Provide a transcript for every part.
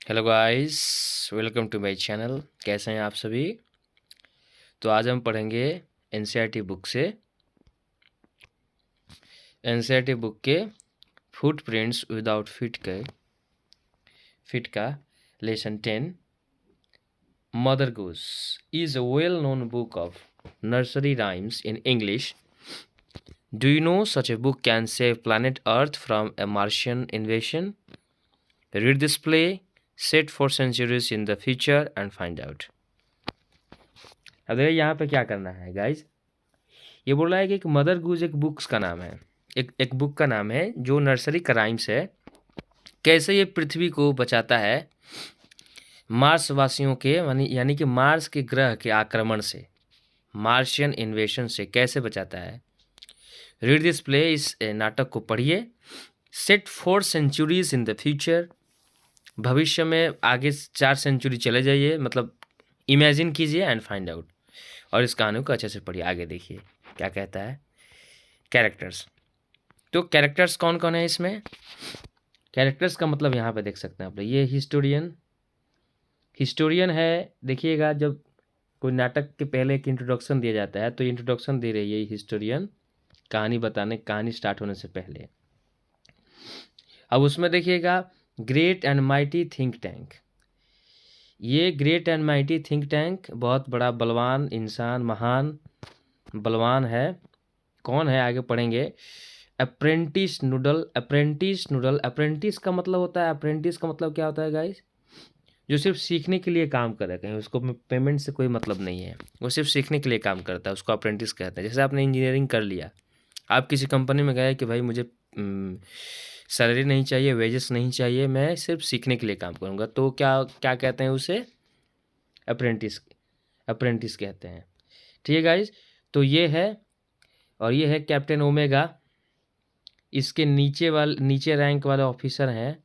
Hello guys, welcome to my channel. कैसे हैं आप सभी? तो आज हम पढ़ेंगे एनसीईआरटी बुक से एनसीईआरटी बुक के फुटप्रिंट्स विदाउट फिट का lesson 10 mother goose is a well known book of nursery rhymes in English. Do you know such a book can save planet Earth from a Martian invasion? Read this play set 4 centuries in the future and find out. अब देखिए यहाँ पे क्या करना है guys. ये बोल रहा है कि एक मदर गूज एक बुक्स का नाम है, एक बुक का नाम है जो नर्सरी राइम्स है. कैसे ये पृथ्वी को बचाता है मार्स वासियों के यानी कि मार्स के ग्रह के आक्रमण से, मार्शियन इन्वेशन से कैसे बचाता है. रीड दिस प्ले, इस नाटक को पढ़िए. Set 4 centuries in the future, भविष्य में आगे 4 सेंचुरी चले जाइए, मतलब इमेजिन कीजिए एंड फाइंड आउट. और इस कहानी को अच्छे से पढ़िए. आगे देखिए क्या कहता है. कैरेक्टर्स, तो कैरेक्टर्स कौन कौन है इसमें. कैरेक्टर्स का मतलब यहाँ पे देख सकते हैं आप. ये हिस्टोरियन है. देखिएगा, जब कोई नाटक के पहले एक इंट्रोडक्शन दिया जाता है तो इंट्रोडक्शन दे रही है हिस्टोरियन, कहानी स्टार्ट होने से पहले. अब उसमें देखिएगा great and mighty think tank. ये great and mighty think tank बहुत बड़ा बलवान इंसान, महान बलवान है. कौन है आगे पढ़ेंगे. Apprentice noodle. अप्रेंटिस का मतलब होता है, अप्रेंटिस का मतलब क्या होता है गाइस, जो सिर्फ सीखने के लिए काम करे, कहीं उसको पेमेंट से कोई मतलब नहीं है, वो सिर्फ सीखने के लिए काम करता है, उसको अप्रेंटिस कहते हैं. जैसे आपने इंजीनियरिंग कर लिया, आप किसी कंपनी में गए कि भाई मुझे सैलरी नहीं चाहिए, वेजेस नहीं चाहिए, मैं सिर्फ सीखने के लिए काम करूँगा, तो क्या क्या कहते हैं उसे, अप्रेंटिस कहते हैं. ठीक है गाइज. तो ये है, और ये है कैप्टन ओमेगा. इसके नीचे रैंक वाले ऑफिसर हैं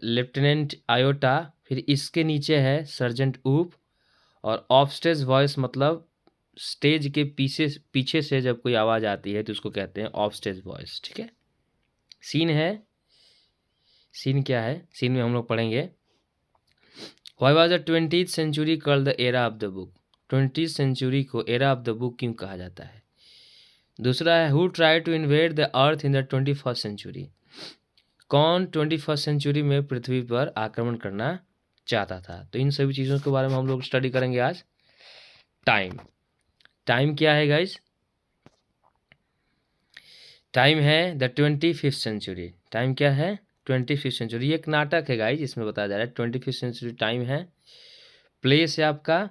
लेफ्टिनेंट आयोटा. फिर इसके नीचे है सर्जेंट ऊप. और ऑफ स्टेज वॉइस मतलब स्टेज के पीछे से जब कोई आवाज़ आती है तो उसको कहते हैं ऑफ स्टेज वॉइस. ठीक है. सीन क्या है, सीन में हम लोग पढ़ेंगे. Why was the 20th century called the era of the book. 20th century को एरा ऑफ द बुक क्यों कहा जाता है. दूसरा है who try to invade the earth in the 21st century. कौन 21st सेंचुरी में पृथ्वी पर आक्रमण करना चाहता था. तो इन सभी चीज़ों के बारे में हम लोग स्टडी करेंगे आज. टाइम क्या है गाइज. टाइम है द 25th सेंचुरी. टाइम क्या है 25th सेंचुरी. ये एक नाटक है गाइज, इसमें बताया जा रहा है 25th सेंचुरी टाइम है. प्लेस है आपका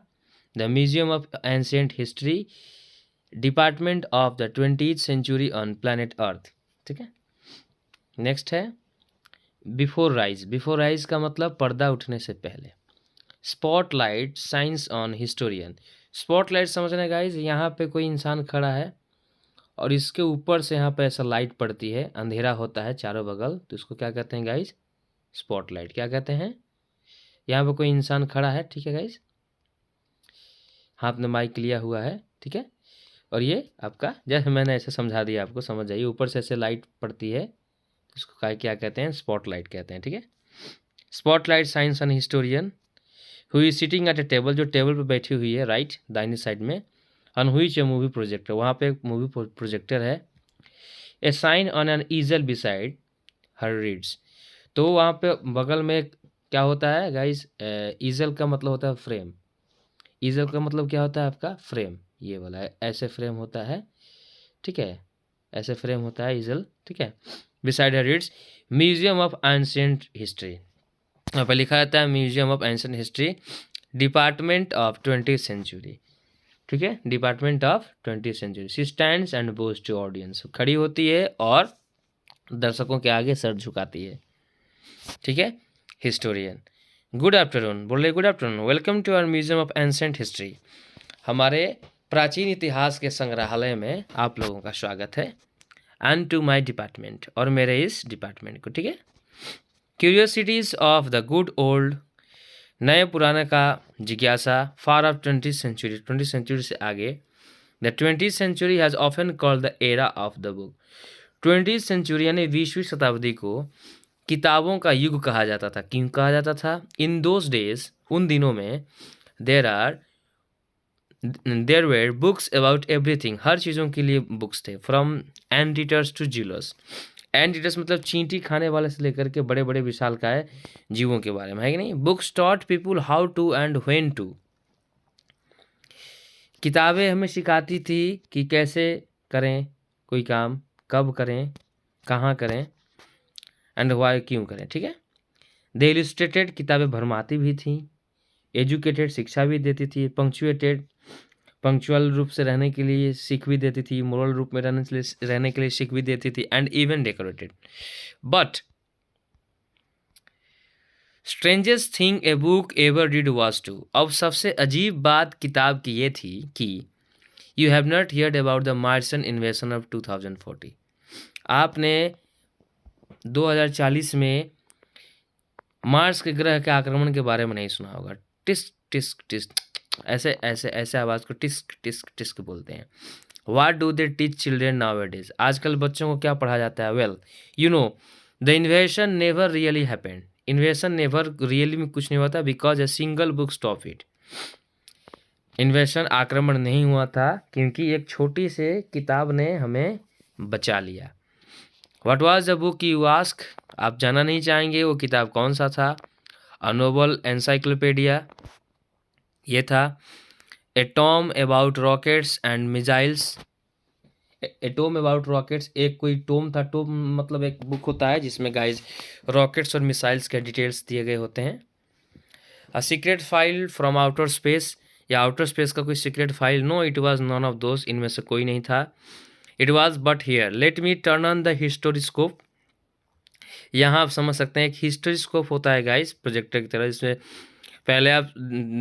the museum of ancient history, department of the 20th century on planet Earth. ठीक है. नेक्स्ट है बिफोर राइज का मतलब पर्दा उठने से पहले. Spotlight science on historian. Spotlight समझना गाइज, यहाँ पे कोई इंसान खड़ा है और इसके ऊपर से यहाँ पे ऐसा लाइट पड़ती है, अंधेरा होता है चारों बगल, तो इसको क्या कहते हैं गाइज, स्पॉटलाइट. क्या कहते हैं. यहाँ पे कोई इंसान खड़ा है, ठीक है गाइज, हाथ में माइक लिया हुआ है, ठीक है. और ये आपका, जैसे मैंने ऐसे समझा दिया आपको, समझ जाइए. ऊपर से ऐसे लाइट पड़ती है, इसको क्या कहते हैं, स्पॉटलाइट कहते हैं. ठीक है. Spotlight science on historian who is sitting at a table, जो टेबल पर बैठी हुई है राइट दाहिनी साइड में. On which a movie projector, वहाँ पे एक मूवी प्रोजेक्टर है. A sign on an easel beside her reads. तो वहाँ पे बगल में क्या होता है गाइस, ईजल का मतलब होता है फ्रेम. ईजल का मतलब क्या होता है आपका, फ्रेम. ये वाला है, ऐसे फ्रेम होता है, ठीक है, ऐसे फ्रेम होता है ईजल. ठीक है. Beside her reads museum of ancient history. यहाँ पर लिखा जाता है museum of ancient history, department of 20th century. ठीक है. Department of 20th century. She stands and bows to audience. खड़ी होती है और दर्शकों के आगे सर झुकाती है. ठीक है. हिस्टोरियन. गुड आफ्टरनून, बोल रहे good afternoon, welcome to our museum of ancient history. हमारे प्राचीन इतिहास के संग्रहालय में आप लोगों का स्वागत है. एंड टू माई डिपार्टमेंट, और मेरे इस डिपार्टमेंट को. ठीक है. Curiosities of the good old, नए पुराने का जिज्ञासा. फार of 20th century, 20th century से आगे. The 20th century has often called the era of the book. 20th century यानी 20वीं शताब्दी को किताबों का युग कहा जाता था। क्यों कहा जाता था? इन दोज डेज, उन दिनों में, there were books about everything, हर चीज़ों के लिए बुक्स थे। From anteaters to zealers, anteaters मतलब चींटी खाने वाले से लेकर के बड़े बड़े विशालकाय जीवों के बारे में, है कि नहीं। Books taught people how to and when to, किताबें हमें सिखाती थी कि कैसे करें कोई काम, कब करें, कहाँ करें, एंड वाई, क्यों करें, ठीक है। दे इलस्ट्रेटेड, किताबें भरमाती भी थी। एजुकेटेड, शिक्षा भी देती थी। पंक्चुएटेड, पंक्चुअल रूप से रहने के लिए सीख भी देती थी। मोरल रूप में रहने के लिए सीख भी देती थी। And even decorated. But strangest thing a book ever did was to, अब सबसे अजीब बात किताब की ये थी कि you have not heard about the Martian invasion of 2040, आपने 2040 में मार्स के ग्रह के आक्रमण के बारे में नहीं सुना होगा। टिस्क टिस्क टिस्क, ऐसे ऐसे ऐसे आवाज़ को टिस्क टिस्क टिस्क बोलते हैं। What do they teach children now days, आजकल बच्चों को क्या पढ़ा जाता है? Well you know the इन्वेशन never really happened, इन्वेशन never really में कुछ नहीं हुआ था, because a single book stop it, इन्वेशन आक्रमण नहीं हुआ था क्योंकि एक छोटी से किताब ने हमें बचा लिया। What was the book you ask, आप जानना नहीं चाहेंगे वो किताब कौन सा था? अ नोबल एनसाइक्लोपीडिया, ये था। A tome about rockets and missiles, a tome about rockets, एक कोई टॉम था। टॉम मतलब एक बुक होता है जिसमें गाइज रॉकेट्स और मिसाइल्स के डिटेल्स दिए गए होते हैं। A secret file from outer space, या आउटर स्पेस का कोई secret file? No, it was none of those, इनमें से कोई नहीं था। It was but here, let me turn on the historiscope, यहाँ आप समझ सकते हैं एक हिस्टोरिस्कोप होता है गाइस प्रोजेक्टर की तरह, जिसमें पहले आप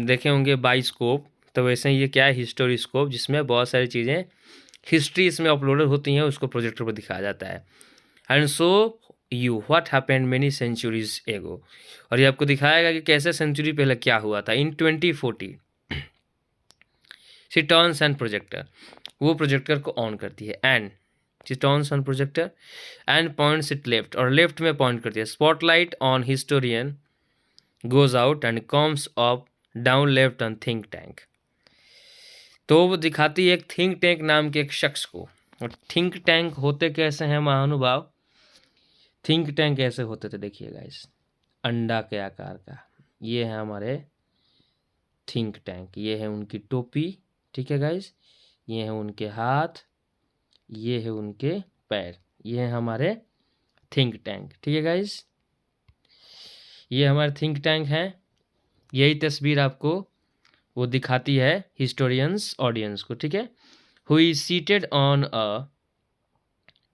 देखे होंगे बाइस्कोप, तो वैसे ही ये क्या है, हिस्टोरिस्कोप, जिसमें बहुत सारी चीज़ें हिस्ट्री इसमें अपलोडेड होती हैं, उसको प्रोजेक्टर पर दिखाया जाता है। And so you what happened many centuries ago, और ये आपको दिखाएगा कि कैसे सेंचुरी पहले क्या हुआ था। इन 2040 शी टर्न्स एंड प्रोजेक्टर, वो प्रोजेक्टर को ऑन करती है। And she turns on projector and points it left, और लेफ्ट में पॉइंट करती है। Spotlight on historian goes out and comes up down left on think tank, तो वो दिखाती है एक थिंक टैंक नाम के एक शख्स को। और थिंक टैंक होते कैसे हैं महानुभाव? थिंक टैंक कैसे होते थे देखिए गाइस, अंडा के आकार का, ये है हमारे थिंक टैंक, ये है उनकी टोपी, ठीक है गाइस, ये है उनके हाथ, ये है उनके पैर, ये है हमारे थिंक टैंक, ठीक है गाइस, ये हमारे थिंक टैंक हैं। यही तस्वीर आपको वो दिखाती है हिस्टोरियंस ऑडियंस को, ठीक है। Who is seated on a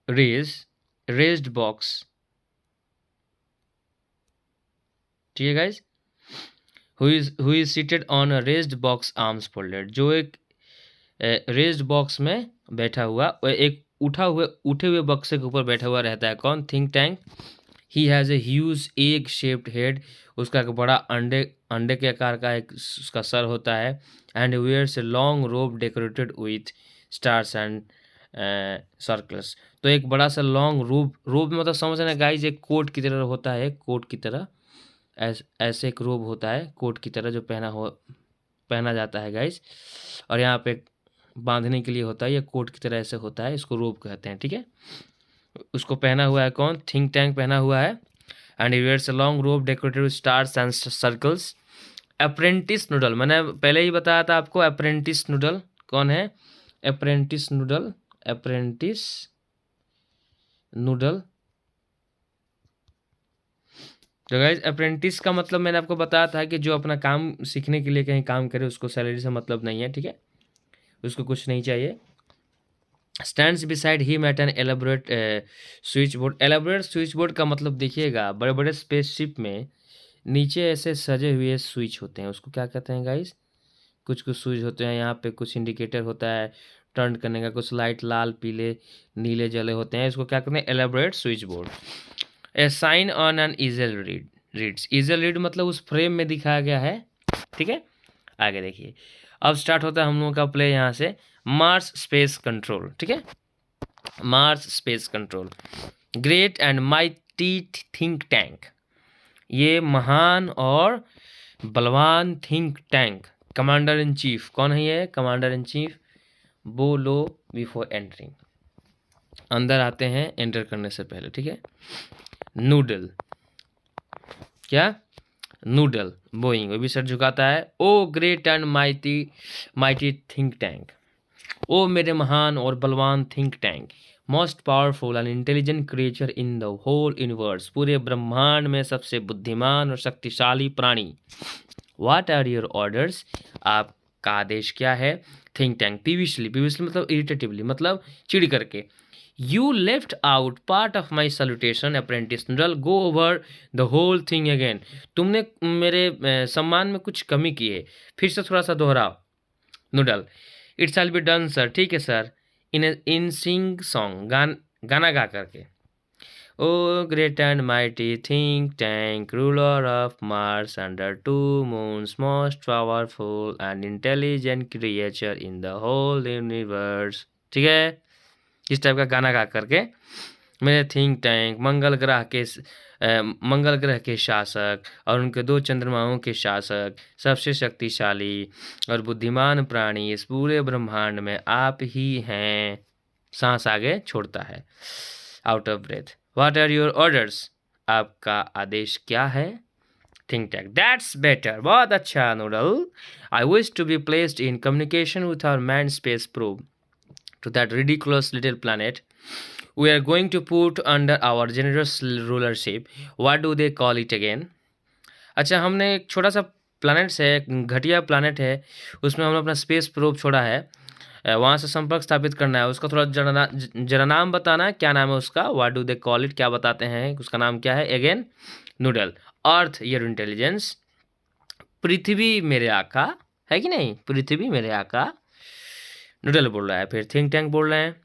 raised box, ठीक है guys, who is seated on a raised box arms folded, जो एक रेज्ड बॉक्स में बैठा हुआ, एक उठे हुए बक्से के ऊपर बैठा हुआ रहता है। कौन? Think tank. He has a huge egg shaped head, उसका एक बड़ा अंडे के आकार का एक उसका सर होता है। And wears a long robe decorated with stars and circles, तो एक बड़ा सा लॉन्ग रोब मतलब समझ रहे हैं गाइज, एक कोट की तरह होता है, कोट की तरह ऐसे एक रोब होता है कोट की तरह जो पहना जाता है गाइज, और यहाँ पे बांधने के लिए होता है, या कोट की तरह ऐसे होता है, इसको रोब कहते हैं, ठीक है। उसको पहना हुआ है कौन? थिंक टैंक पहना हुआ है। And he wears a long robe decorated with stars and circles. Apprentice Noodle, मैंने पहले ही बताया था आपको, अप्रेंटिस नूडल कौन है? अप्रेंटिस नूडल, अप्रेंटिस नूडल, तो गाइज अप्रेंटिस का मतलब मैंने आपको बताया था कि जो अपना काम सीखने के लिए कहीं काम करे, उसको सैलरी से मतलब नहीं है, ठीक है, उसको कुछ नहीं चाहिए। Stands beside him at an elaborate switch board, elaborate switch board का मतलब देखिएगा, बड़े बड़े स्पेसशिप में नीचे ऐसे सजे हुए स्विच होते हैं, उसको क्या कहते हैं गाइज? कुछ कुछ स्विच होते हैं, यहाँ पे कुछ इंडिकेटर होता है टर्न करने का, कुछ लाइट लाल पीले नीले जले होते हैं, इसको क्या कहते हैं? Elaborate switch board. A sign on an easel reads, easel read मतलब उस फ्रेम में दिखाया गया है, ठीक है। आगे देखिए, अब स्टार्ट होता है हम लोगों का प्ले यहाँ से। मार्स स्पेस कंट्रोल, ठीक है, Mars space control, great and mighty think tank, ये महान और बलवान think tank, commander in chief, कौन है ये कमांडर इन चीफ? बोलो बिफोर एंटरिंग, अंदर आते हैं एंटर करने से पहले, ठीक है। नूडल, क्या? नूडल, बोइंग, वो भी सर झुकाता है। O great and mighty think Tank, ओ मेरे महान और बलवान think Tank, most powerful and intelligent creature in the whole universe, पूरे ब्रह्मांड में सबसे बुद्धिमान और शक्तिशाली प्राणी। व्हाट आर योर ऑर्डर्स, आपका आदेश क्या है? थिंक टैंक, पीविशली मतलब इरिटेटिवली, मतलब चिढ़ करके। You left out part of my salutation Apprentice Noodle, go over the whole thing again, तुमने मेरे सम्मान में कुछ कमी की है, फिर से थोड़ा सा दोहराओ। Noodle, it shall be done sir, ठीक है सर। इन सिंग सॉन्ग, गाना गा करके। O great and mighty think Tank, ruler of Mars under 2 moons, most powerful and intelligent creature in the whole universe, ठीक है। इस टाइप का गाना गा करके मेरे थिंक टैंक, मंगल ग्रह के शासक और उनके 2 चंद्रमाओं के शासक, सबसे शक्तिशाली और बुद्धिमान प्राणी इस पूरे ब्रह्मांड में आप ही हैं। सांस आगे छोड़ता है, out of breath. What are your orders, आपका आदेश क्या है? थिंक टैंक, दैट्स बेटर, बहुत अच्छा Noodle. I wish to be placed in communication with our man space probe to that ridiculous little planet we are going to put under our generous rulership. What do they call it again? अच्छा, हमने एक छोटा सा planet से, घटिया planet है, उसमें हमने अपना स्पेस प्रोब छोड़ा है, वहाँ से संपर्क स्थापित करना है। उसका थोड़ा जरा नाम बताना, क्या नाम है उसका? What do they call it, क्या बताते हैं उसका नाम क्या है? Again Noodle, Earth your intelligence, पृथ्वी मेरे आका, है कि नहीं? पृथ्वी मेरे आका, नूडल बोल रहा है। फिर थिंक टैंक बोल रहे हैं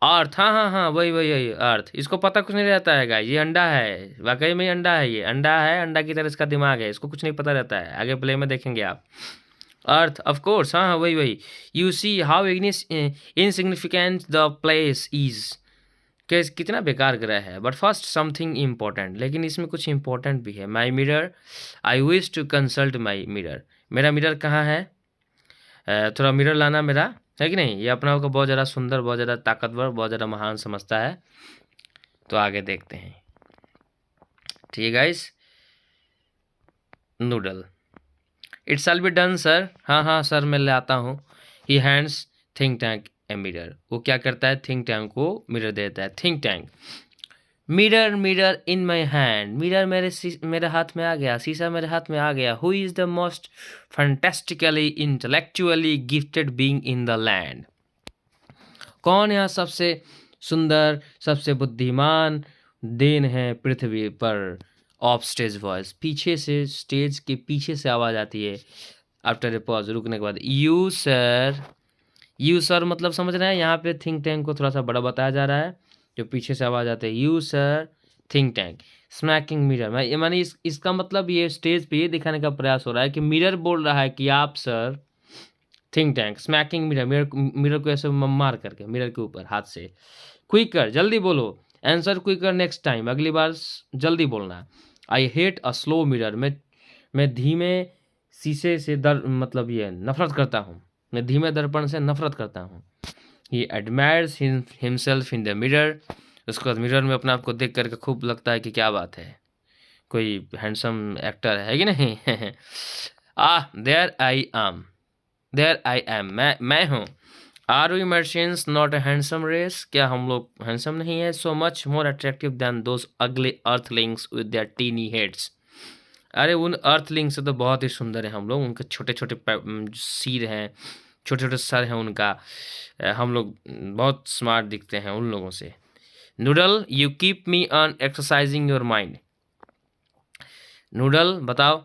अर्थ, हाँ वही अर्थ। इसको पता कुछ नहीं रहता है गाइस, ये अंडा है, वाकई में अंडा है, ये अंडा है, अंडा की तरह इसका दिमाग है, इसको कुछ नहीं पता रहता है। आगे प्ले में देखेंगे आप। अर्थ ऑफ कोर्स, हाँ वही। You see how insignificant the place is, कितना बेकार ग्रह है। बट फर्स्ट समथिंग इम्पोर्टेंट, लेकिन इसमें कुछ इम्पोर्टेंट भी है। My mirror, I wish to consult my mirror, मेरा मिरर कहाँ है? थोड़ा मिरर लाना मेरा, है कि नहीं? ये अपना को बहुत ज़्यादा सुंदर, बहुत ज़्यादा ताकतवर, बहुत ज़्यादा महान समझता है। तो आगे देखते हैं, ठीक है guys. Noodle, it shall be done sir, हाँ सर मैं ले आता हूँ। He hands Think Tank a mirror, वो क्या करता है? थिंक टैंक को मिरर देता है। Think tank, mirror in my hand, mirror मेरे हाथ में आ गया, शीशा मेरे हाथ में आ गया। Who is the most fantastically intellectually gifted being in the land, कौन यहाँ सबसे सुंदर, सबसे बुद्धिमान देन है पृथ्वी पर? ऑफ स्टेज वॉइस, पीछे से, स्टेज के पीछे से आवाज़ आती है। आफ्टर ए पॉज, रुकने के बाद, यू सर मतलब समझ रहे हैं, यहाँ पे थिंक टैंक को थोड़ा सा बड़ा बताया जा रहा है, जो पीछे से आवाज़ आती है, you sir Think tank, smacking mirror, मानी इसका मतलब ये स्टेज पे ये दिखाने का प्रयास हो रहा है कि मिरर बोल रहा है कि आप sir. Think tank, smacking mirror को ऐसे मार करके मिरर के ऊपर हाथ से। क्विकर, जल्दी बोलो, आंसर क्विकर नेक्स्ट टाइम, अगली बार जल्दी बोलना। I hate a slow mirror, मैं धीमे शीशे से मतलब ये नफरत करता हूँ, मैं धीमे दर्पण से नफरत करता हूँ। He admires himself in the mirror, उसके बाद मिरर में अपने आप को देख करके खूब लगता है कि क्या बात है, कोई हैंडसम एक्टर है कि नहीं। देयर आई एम, मैं हूँ। Are we Martians not a handsome race, क्या हम लोग हैंडसम नहीं है? So much more attractive than those ugly earthlings with their tiny heads, अरे उन अर्थलिंग से तो बहुत ही सुंदर है हम लोग, उनके छोटे छोटे सिर हैं, छोटे छोटे सर हैं उनका, हम लोग बहुत स्मार्ट दिखते हैं उन लोगों से। Noodle, you keep me on exercising your mind, noodle बताओ,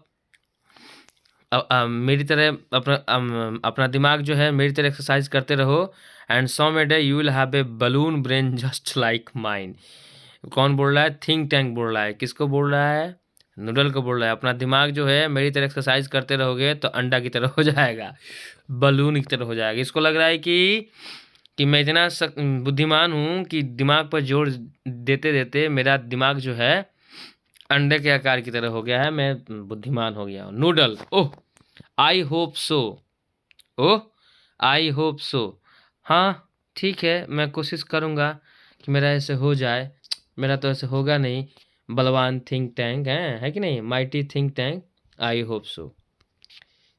मेरी तरह अपना दिमाग जो है मेरी तरह एक्सरसाइज करते रहो। And some day you will have a balloon brain just like mine, कौन बोल रहा है? थिंक टैंक बोल रहा है। किसको बोल रहा है? नूडल को बोल रहा है। अपना दिमाग जो है मेरी तरह एक्सरसाइज करते रहोगे तो अंडा की तरह हो जाएगा, बलून की तरह हो जाएगा। इसको लग रहा है कि कि मैं इतना बुद्धिमान हूँ कि दिमाग पर जोर देते देते मेरा दिमाग जो है अंडे के आकार की तरह हो गया है, मैं बुद्धिमान हो गया हूँ। नूडल, ओह आई होप सो, ओह आई होप सो, हाँ ठीक है, मैं कोशिश करूँगा कि मेरा ऐसे हो जाए, मेरा तो ऐसे होगा नहीं। बलवान थिंक टैंक है कि नहीं, mighty think tank, I hope so.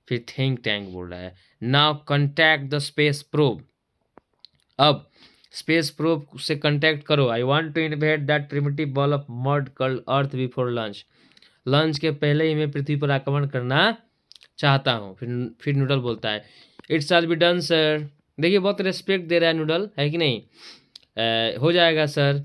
फिर थिंक टैंक बोल रहा है now contact the space probe, अब स्पेस प्रोब से कांटेक्ट करो। I want to invade that primitive ball of mud called earth before lunch, lunch के पहले ही मैं पृथ्वी पर आक्रमण करना चाहता हूँ। फिर नूडल बोलता है it shall be done sir. देखिए बहुत रिस्पेक्ट दे रहा है नूडल, है कि नहीं, हो जाएगा sir.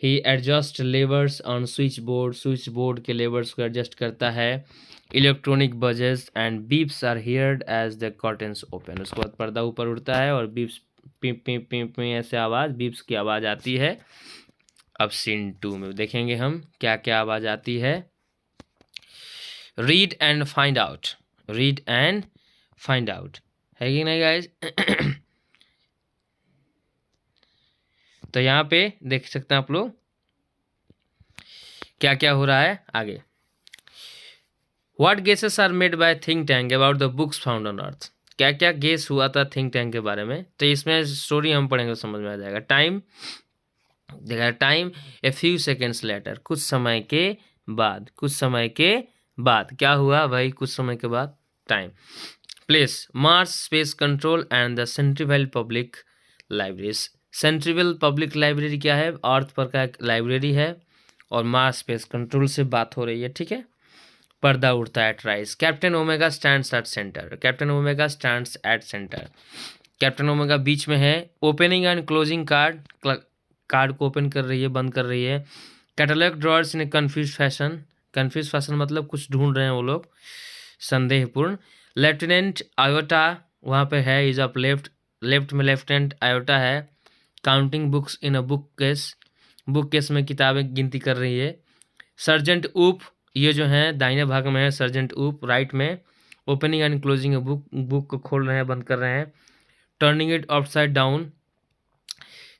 He adjust levers on switchboard के लेवर्स को एडजस्ट करता है। Electronic buzzes and beeps are heard as the curtains open, उसके बाद पर्दा ऊपर उड़ता है और बीप्स पिप पिप पिप पिप ऐसे आवाज़, बीप्स की आवाज़ आती है। अब सीन 2 में देखेंगे हम क्या क्या आवाज़ आती है। Read and find out, read and find out, है कि नहीं गाइज। तो यहाँ पे देख सकते हैं आप लोग क्या क्या हो रहा है आगे। What guesses are made by think tank about the books found on earth, क्या क्या गेस हुआ था थिंक टैंक के बारे में, तो इसमें स्टोरी हम पढ़ेंगे तो समझ में आ जाएगा। टाइम देखा, time a few seconds later, कुछ समय के बाद, कुछ समय के बाद क्या हुआ भाई, कुछ समय के बाद time. Place Mars space control and the central public library, central public library क्या है, अर्थ पर का एक लाइब्रेरी है और मार्स स्पेस कंट्रोल से बात हो रही है, ठीक है। पर्दा उड़ता है, rise Captain Omega stands at centre, Captain Omega stands at centre, Captain Omega बीच में है। Opening and closing card, card को ओपन कर रही है, बंद कर रही है। Catalogue drawers in a confuse fashion, confuse fashion मतलब कुछ ढूंढ रहे हैं वो लोग, संदेहपूर्ण। लेफ्टिनेंट आयोटा वहाँ पे है, इज अप लेफ्ट, लेफ्ट में लेफ्टिनेंट आयोटा है। Counting books in a book case, book case में किताबें गिनती कर रही है। सर्जेंट ऊप, ये जो है दाहिने भाग में है सर्जेंट ऊप, राइट में। Opening and closing a book, book को खोल रहे हैं, बंद कर रहे हैं। Turning it upside down,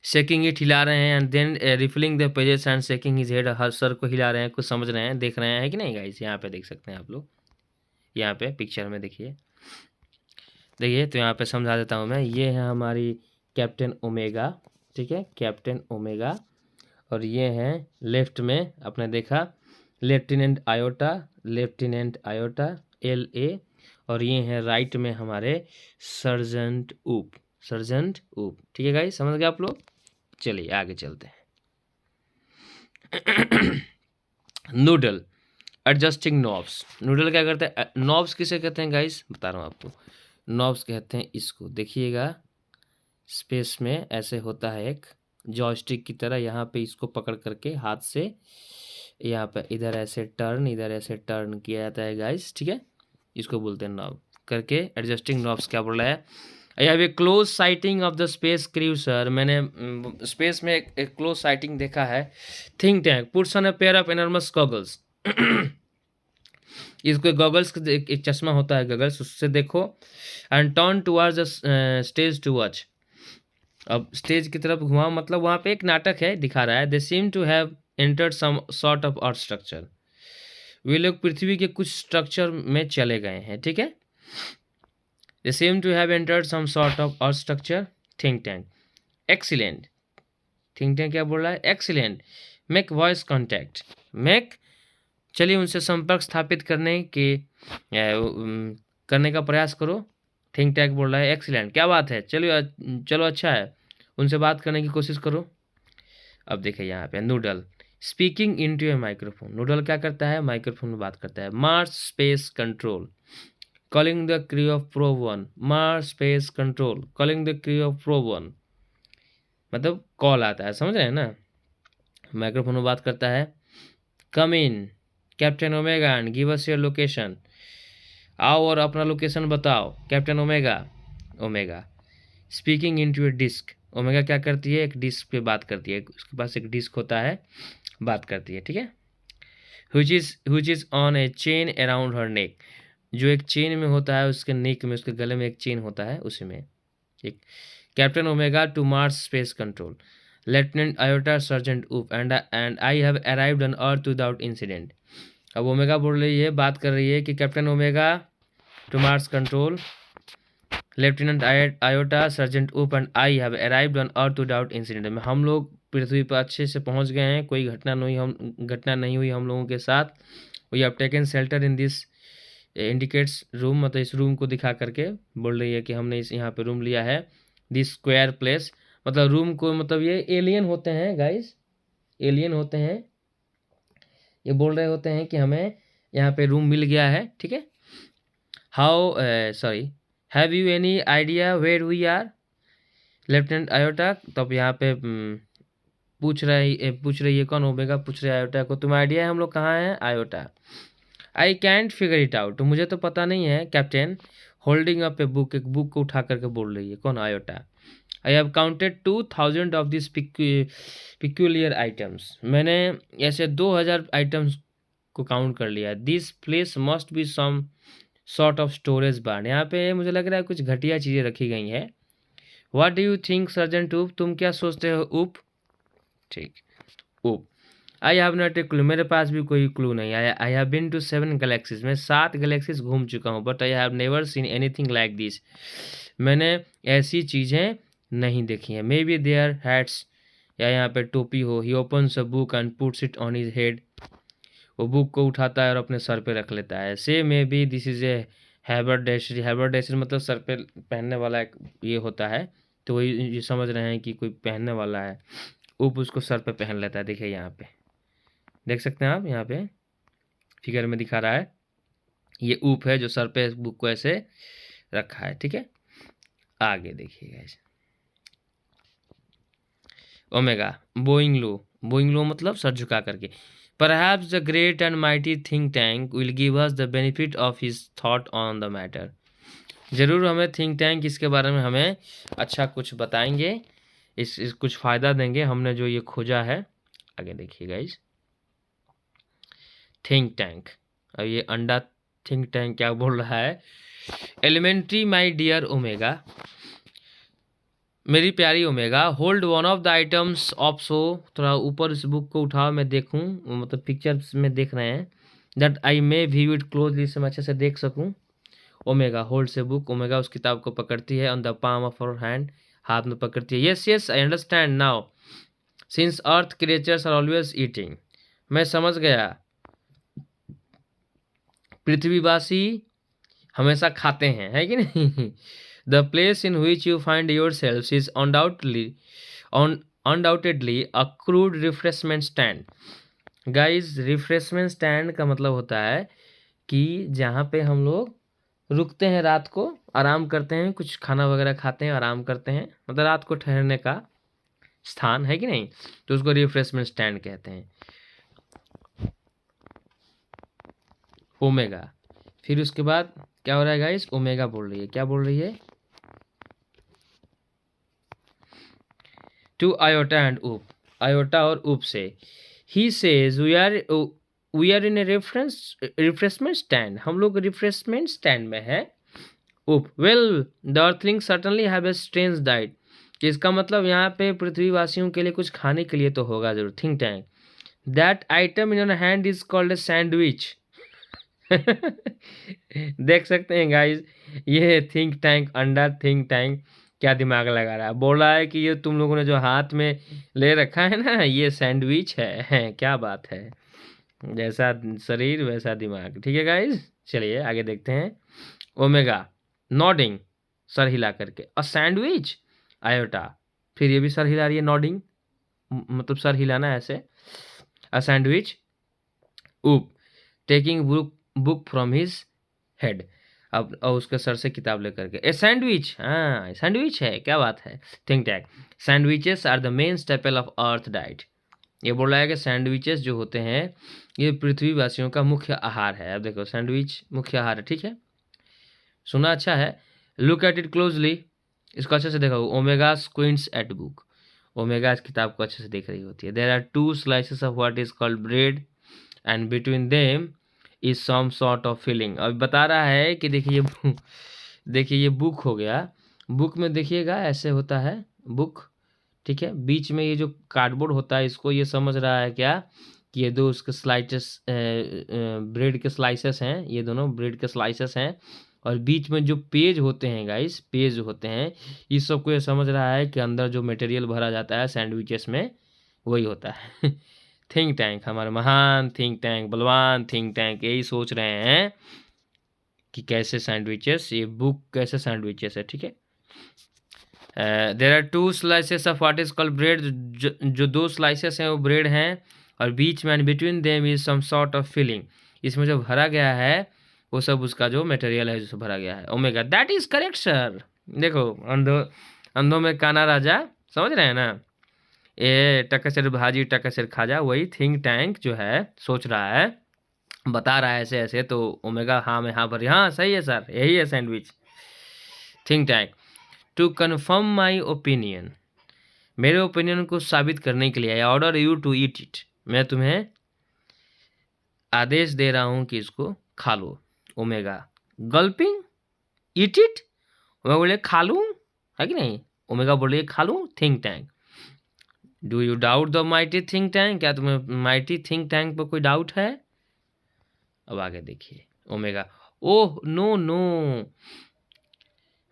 shaking it, हिला रहे हैं। And then refilling the pages and shaking his head, हर सर को हिला रहे हैं, कुछ समझ रहे हैं, देख रहे हैं, है कि नहीं गाइस। यहाँ पे देख सकते हैं आप लोग, यहाँ पे पिक्चर में देखिए, देखिए तो यहाँ पे समझा देता हूँ मैं। ये है हमारी कैप्टन ओमेगा, ठीक है, कैप्टन ओमेगा। और ये हैं लेफ्ट में आपने देखा lieutenant iota, lieutenant iota LA। और ये हैं राइट में हमारे सर्जेंट ऊप, सर्जेंट ऊप, ठीक है गाइस, समझ गए आप लोग। चलिए आगे चलते हैं। नूडल एडजस्टिंग नॉब्स, नूडल क्या करते हैं, नॉब्स किसे कहते हैं गाइस, बता रहा हूँ आपको। नॉब्स कहते हैं इसको, देखिएगा स्पेस में ऐसे होता है एक जॉयस्टिक की तरह, यहाँ पे इसको पकड़ करके हाथ से यहाँ पे इधर ऐसे टर्न, इधर ऐसे टर्न किया जाता है गाइस, ठीक है, इसको बोलते हैं नॉब करके। एडजस्टिंग नॉब्स क्या बोल रहा है, I have a close sighting of the space crew sir, मैंने स्पेस में एक क्लोज साइटिंग देखा है। Think tank puts on a pair of enormous goggles, इसको गॉगल्स, एक चश्मा होता है गॉगल्स, उससे देखो। And turn towards the stage to watch, अब स्टेज की तरफ घुमा, मतलब वहाँ पे एक नाटक है दिखा रहा है। They seem to have entered some sort of Earth structure, वे लोग पृथ्वी के कुछ स्ट्रक्चर में चले गए हैं, ठीक है। They seem to have entered some sort of Earth structure. Think Tank excellent, Think Tank क्या बोल रहा है, excellent. Make voice contact, make, चलिए उनसे संपर्क स्थापित करने का प्रयास करो। थिंक टैंक बोल रहा है एक्सीलेंट, क्या बात है, चलो चलो अच्छा है, उनसे बात करने की कोशिश करो। अब देखिए यहाँ पे नूडल स्पीकिंग इनटू ए माइक्रोफोन, नूडल क्या करता है, माइक्रोफोन में बात करता है। Mars space control calling the crew of probe 1, Mars space control calling the crew of probe 1, मतलब कॉल आता है, समझ रहे हैं ना, माइक्रोफोन में बात करता है। Come in Captain Omega and give us your location, आओ और अपना लोकेशन बताओ Captain Omega. Omega speaking into a disc, Omega क्या करती है, एक डिस्क पे बात करती है, उसके पास एक डिस्क होता है, बात करती है, ठीक है। which is on a chain around her neck, जो एक चेन में होता है उसके नेक में, उसके गले में एक चेन होता है, उसी में एक Captain Omega to Mars space control, Lieutenant Iota sergeant Oop and I have arrived on Earth without incident. अब ओमेगा बोल रही है, बात कर रही है कि Captain Omega to Mars control, Lieutenant Iota sergeant Oop and I have arrived on Earth without incident. में हम लोग पृथ्वी पर अच्छे से पहुंच गए हैं, कोई घटना नहीं हुई हम लोगों के साथ। We have taken shelter in this indicates room, मतलब इस रूम को दिखा करके बोल रही है कि हमने इस यहाँ पे रूम लिया है। दिस स्क्वायर प्लेस, मतलब रूम को, मतलब ये एलियन होते हैं गाइस, एलियन होते हैं, ये बोल रहे होते हैं कि हमें यहाँ पे रूम मिल गया है, ठीक है। How sorry have you any idea where we are, lieutenant Iota. तब यहाँ पे पूछ रही है कौन, ओमेगा पूछ रही है आयोटा को, तुम्हें आइडिया है हम लोग कहाँ हैं Iota. I can't figure it out, तो मुझे तो पता नहीं है Captain. Holding up a book, एक बुक को उठा करके बोल रही है कौन, Iota. I have counted 2000 of this peculiar items, मैंने ऐसे 2000 आइटम्स को काउंट कर लिया। This place must be some sort of storage barn, यहाँ पे मुझे लग रहा है कुछ घटिया चीज़ें रखी गई हैं। What do you think sergeant Oop, तुम क्या सोचते हो ऊप, ठीक Oop. I have not a clue, मेरे पास भी कोई क्लू नहीं है। I have been to 7 galaxies, मैं 7 गैलेक्सीज घूम चुका हूँ, but I have never seen anything like this, मैंने ऐसी चीज़ें नहीं देखी हैं। मे बी देयर हैट्स, या यहाँ पे टोपी हो। He opens a book and puts it on his head, वो बुक को उठाता है और अपने सर पे रख लेता है। Say maybe this is a haberdashery, haberdashery मतलब सर पे पहनने वाला एक ये होता है, तो वही ये समझ रहे हैं कि कोई पहनने वाला है। ऊप उसको सर पे पहन लेता है, देखिए यहाँ पे देख सकते हैं आप, यहाँ पे फिगर में दिखा रहा है, ये ऊप है जो सर पे बुक को ऐसे रखा है, ठीक है। आगे देखिएगा ऐसे, ओमेगा बोइंग लो मतलब सर झुका करके। Perhaps the great and mighty think tank will give us the benefit of his thought on the matter. जरूर हमें थिंक टैंक इसके बारे में हमें अच्छा कुछ बताएंगे, इस कुछ फ़ायदा देंगे, हमने जो ये खोजा है। आगे देखिए गाइस, थिंक टैंक, और ये अंडा थिंक टैंक क्या बोल रहा है। एलिमेंट्री माय डियर ओमेगा, मेरी प्यारी omega, hold one of the items of show, थोड़ा ऊपर इस बुक को उठाओ, मैं देखूं, मतलब पिक्चर्स में देख रहे हैं, that I may view it closely, से मैं अच्छे से देख सकूं। ओमेगा होल्ड से बुक, ओमेगा उस किताब को पकड़ती है, on the palm of her hand, हाथ में पकड़ती है। Yes yes I understand now, since earth creatures are always eating, मैं समझ गया, पृथ्वीवासी हमेशा खाते हैं, है कि नहीं। The place in which you find yourselves is undoubtedly a crude refreshment stand. Guys, refreshment stand का मतलब होता है कि जहाँ पे हम लोग रुकते हैं, रात को आराम करते हैं, कुछ खाना वगैरह खाते हैं, आराम करते हैं, मतलब रात को ठहरने का स्थान, है कि नहीं, तो उसको रिफ्रेशमेंट स्टैंड कहते हैं। ओमेगा, फिर उसके बाद क्या हो रहा है गाइस, ओमेगा बोल रही है, क्या बोल रही है, to Iota and Oop, Iota और ऊप से। He says we are in a refreshment stand, हम लोग रिफ्रेशमेंट स्टैंड में है। Oop, well the earthling certainly have a strange diet, इसका मतलब यहाँ पे पृथ्वीवासियों के लिए कुछ खाने के लिए तो होगा जरूर। Think tank, that item in your hand is called a sandwich. देख सकते हैं गाइज, ये थिंक टैंक, अंडा थिंक टैंक क्या दिमाग लगा रहा है, बोल रहा है कि ये तुम लोगों ने जो हाथ में ले रखा है ना, ये सैंडविच है। क्या बात है, जैसा शरीर वैसा दिमाग, ठीक है गाइज। चलिए आगे देखते हैं। ओमेगा नॉडिंग, सर हिला करके, अ सैंडविच, आयोटा, फिर ये भी सर हिला रही है, नॉडिंग मतलब सर हिलाना ऐसे, अ सैंडविच। ऊप taking book from his head, अब उसके सर से किताब लेकर के, ए सैंडविच, हाँ सैंडविच है, क्या बात है। Think tank, sandwiches are the main staple of earth diet, ये बोल रहा है कि सैंडविचेस जो होते हैं ये पृथ्वीवासियों का मुख्य आहार है। अब देखो सैंडविच मुख्य आहार है, ठीक है, सुना अच्छा है। लुक एट इट क्लोजली, इसको अच्छे से देखो। Omega squints at book, Omega इस किताब को अच्छे से देख रही होती है। There are 2 slices of what is called bread and between them is some sort of filling. अब बता रहा है कि देखिए ये बुक हो गया, बुक में देखिएगा ऐसे होता है बुक, ठीक है। बीच में ये जो कार्डबोर्ड होता है, इसको ये समझ रहा है क्या कि ये दो उसके स्लाइसेस, ब्रेड के स्लाइसेस हैं, ये दोनों ब्रेड के स्लाइसेस हैं। और बीच में जो पेज होते हैं गाइस, पेज होते हैं, इस सबको ये समझ रहा है कि अंदर जो मटेरियल भरा जाता है सैंडविचेस में, वही होता है। थिंक टैंक, हमारे महान थिंक टैंक, बलवान थिंक टैंक यही सोच रहे हैं कि कैसे सैंडविचेस, ये बुक कैसे सैंडविचेस है, ठीक है। There are 2 slices of what is called bread, जो 2 स्लाइसेस हैं वो ब्रेड हैं, और बीच में and between them is some sort of filling, इसमें जो भरा गया है वो सब उसका जो मटेरियल है जो भरा गया है। Omega, that is correct sir. देखो अंधों में काना राजा, समझ रहे हैं ना, ये टक्कर सिर भाजी टक्कर सिर खाजा, वही थिंक टैंक जो है सोच रहा है, बता रहा है ऐसे ऐसे, तो ओमेगा हाँ में हाँ भरी, हाँ सही है सर, यही है sandwich. Think Tank, to confirm my opinion, मेरे ओपिनियन को साबित करने के लिए, I order you to eat it, मैं तुम्हें आदेश दे रहा हूँ कि इसको खा लो। Omega, gulping, eat it, Omega बोले खा लूँ, है कि नहीं, ओमेगा बोले खा लूँ। Think tank, do you doubt the mighty think Tank, क्या तुम्हें माइटी थिंक टैंक पर कोई डाउट है? अब आगे देखिए। Omega, oh no no,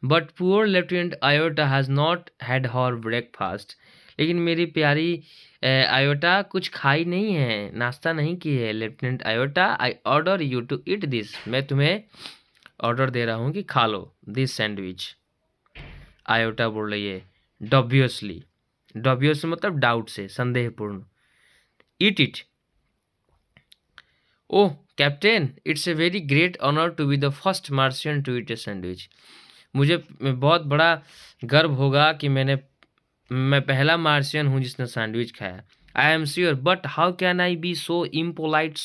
but poor lieutenant Iota has not had her breakfast, लेकिन मेरी प्यारी आयोटा कुछ खाई नहीं है, नाश्ता नहीं की है। Lieutenant Iota, I order you to eat this, मैं तुम्हें ऑर्डर दे रहा हूँ कि खा लो दिस सैंडविच। आयोटा बोल रही है डॉब्वियसली, डॉब्वियस मतलब डाउट से, संदेहपूर्ण। Eat it, oh Captain, it's a very great honour to be the first Martian to eat a sandwich, मुझे बहुत बड़ा गर्व होगा कि मैं पहला मार्शियन हूँ जिसने सैंडविच खाया। I am sure, but how can I be so impolite,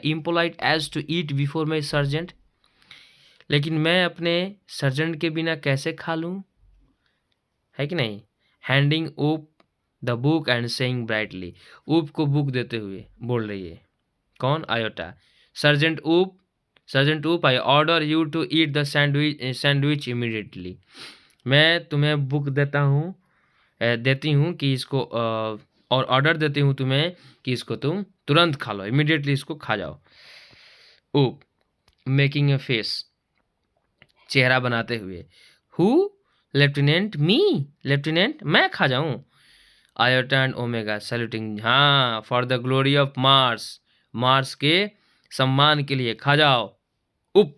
impolite as to eat before my sergeant, लेकिन मैं अपने सर्जेंट के बिना कैसे खा लूँ, है कि नहीं। हैंडिंग ऊप the book and saying brightly, ऊप को बुक देते हुए बोल रही है, कौन, Iota. Sergeant Oop, I order you to eat the sandwich immediately, मैं तुम्हें बुक देती हूँ कि इसको और ऑर्डर देती हूँ तुम्हें कि इसको तुम तुरंत खा लो, इमीडिएटली इसको खा जाओ। ऊप, मेकिंग ए फेस, चेहरा बनाते हुए, हु, लेफ्टिनेंट, मी, लेफ्टिनेंट मैं खा जाऊँ। आयोटा एंड ओमेगा सैल्यूटिंग, हाँ, for the glory of Mars, Mars के सम्मान के लिए खा जाओ। उप,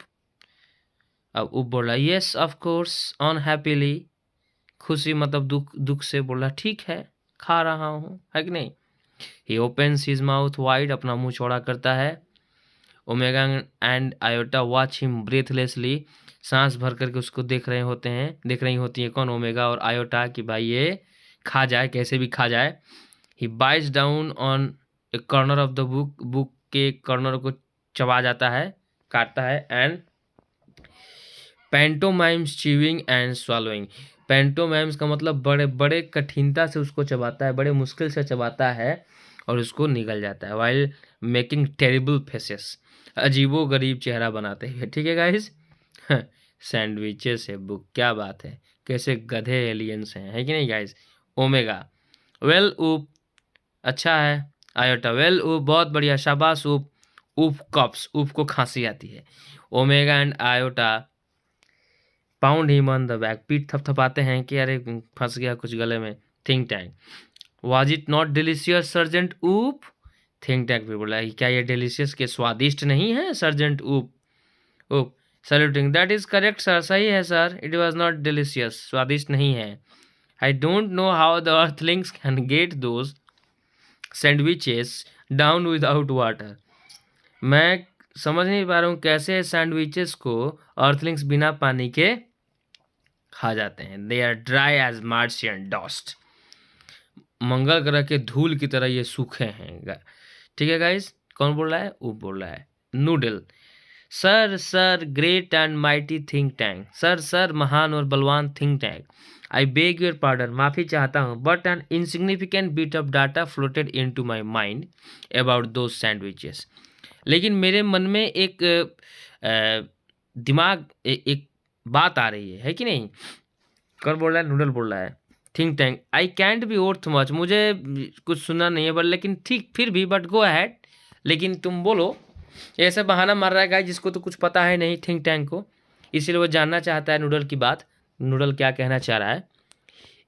अब उप बोला यस ऑफ कोर्स अनहैप्पीली, खुशी मतलब दुख से बोला ठीक है खा रहा हूँ, है कि नहीं। He opens his mouth wide, अपना मुंह चौड़ा करता है। Omega and Iota watch him breathlessly, सांस भर करके उसको देख रही होती हैं, कौन, ओमेगा और आयोटा, कि भाई ये खा जाए, कैसे भी खा जाए। He bites down on a corner of the book, book के कॉर्नर को चबा जाता है, काटता है। And pantomimes chewing and swallowing, pantomimes का मतलब बड़े बड़े कठिनता से उसको चबाता है, बड़े मुश्किल से चबाता है और उसको निगल जाता है। वाइल मेकिंग टेरिबल फेसेस, अजीबो गरीब चेहरा बनाते हैं, ठीक है गाइस। सैंडविचेस है बुक, क्या बात है, कैसे गधे एलियंस हैं, है कि नहीं गाइस। ओमेगा, वेल ऊप, अच्छा है। आयोटा, वेल ऊप, बहुत बढ़िया, शाबाश ऊप। ऊप कप्स, ऊप को खांसी आती है। Omega and iota pound him on the back, पीठ थपथपाते हैं कि अरे फंस गया कुछ गले में। Think tank, was it not delicious sergeant ऊप, थिंक टैंक भी बोला है क्या ये डिलीशियस के स्वादिष्ट नहीं है सर्जेंट ऊप। ऊप saluting, that is correct sir, सही है sir, it was not delicious, स्वादिष्ट नहीं है। I don't know how the Earthlings can get those sandwiches down without water, मैं समझ नहीं पा रहा हूँ कैसे सैंडविचेस को अर्थलिंग्स बिना पानी के खा जाते हैं। They are dry as Martian dust, मंगल ग्रह के धूल की तरह ये सूखे हैं, ठीक है गाइस। कौन बोल रहा है, वो बोल रहा है। Noodle, sir great and mighty think tank, sir महान और बलवान think tank, I beg your pardon, माफ़ी चाहता हूँ, but an insignificant bit of data floated in to my mind about those sandwiches, लेकिन मेरे मन में एक दिमाग एक बात आ रही है कि नहीं। कौन बोल रहा है? नूडल बोल रहा है। Think tank, I can't B worth much, मुझे कुछ सुनना नहीं है बट लेकिन ठीक फिर भी, बट गो अहेड, लेकिन तुम बोलो। ऐसा बहाना मार रहा है गाइस जिसको तो कुछ पता है नहीं थिंक टैंक को, इसीलिए वो जानना चाहता है नूडल की बात, नूडल क्या कहना चाह रहा है।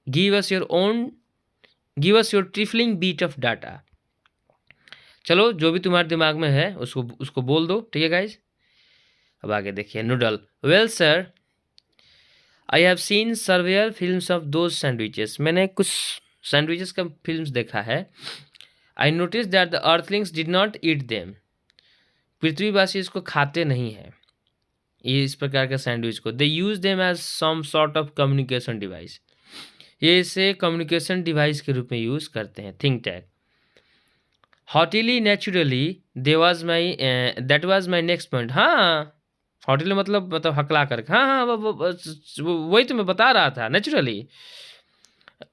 Give us your own, give us your trifling bit of data. चलो जो भी तुम्हारे दिमाग में है उसको उसको बोल दो, ठीक है गाइज। अब आगे देखिए Noodle, well sir I have seen several films of those sandwiches, मैंने कुछ सैंडविचेस का फिल्म्स देखा है। I notice that the earthlings did not eat them, पृथ्वीवासी इसको खाते नहीं हैं ये इस प्रकार का सैंडविच को। They use them as some sort of communication device, ये इसे कम्युनिकेशन डिवाइस के रूप में यूज करते हैं। Think Tank, haughtily naturally they was my, that was my next point. हाँ हॉटिली मतलब हकला कर, हाँ हाँ वही तो मैं बता रहा था, नेचुरली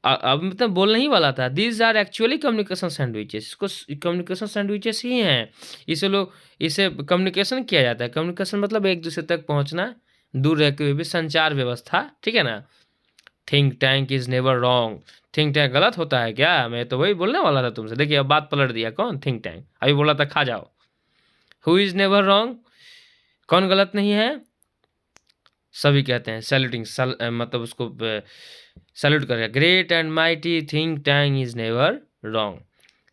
अब मतलब बोलने ही वाला था। These are actually communication sandwiches, इसको कम्युनिकेशन सैंडविचेस ही हैं, इसे लोग इसे कम्युनिकेशन किया जाता है। कम्युनिकेशन मतलब एक दूसरे तक पहुंचना, दूर रहते हुए भी संचार व्यवस्था, ठीक है ना। Think tank is never wrong, think tank गलत होता है क्या? मैं तो वही बोलने वाला था तुमसे, देखिए अब बात पलट दिया। कौन? थिंक टैंक, अभी बोला था खा जाओ। हु इज नेवर रॉन्ग, कौन गलत नहीं है? सभी कहते हैं सैल्यूटिंग, मतलब उसको सैल्यूट करेगा। Great and mighty think tank is never wrong,